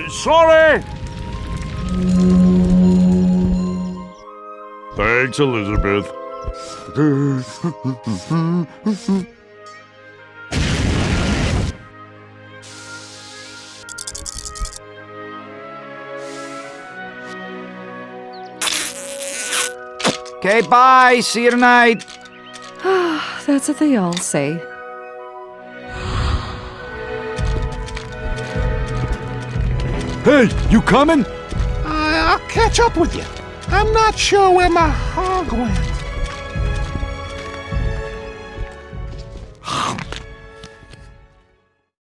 Sorry! Thanks, Elizabeth. Okay, bye. See you tonight. That's what they all say. Hey, you coming? I'll catch up with you. I'm not sure where my hog went.